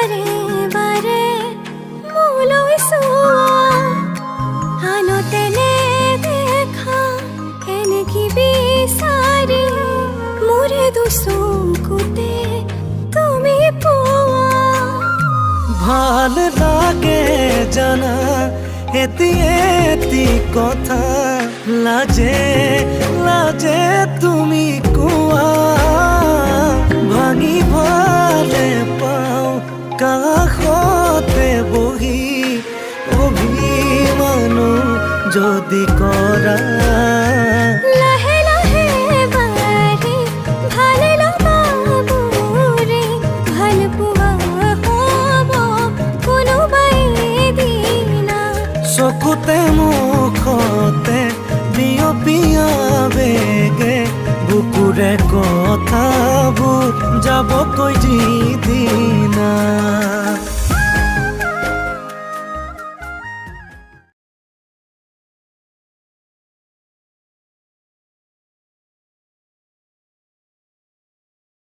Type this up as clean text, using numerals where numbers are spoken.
বাৰে বাৰে মোলৈ চোৱা আনতে নেদেখা এনেকি বিচাৰি মোৰে দুচকুতে তুমি পোৱা ভাল লাগে জানা এটি এটি কথা লাজে লাজে তুমি কোৱা ভাঙি ভালে পাওঁ কাষতে বহি অভিমানো যদি কৰা লাহে লাহে বাৰে ভালে লগাবোৰে ভাল পোৱা হ'ব কোনোবাই দিনা চকুতে মুখতে বিয়পিয়া বেগে বুকুৰে কথাবোৰ যাবকৈ যিদিনা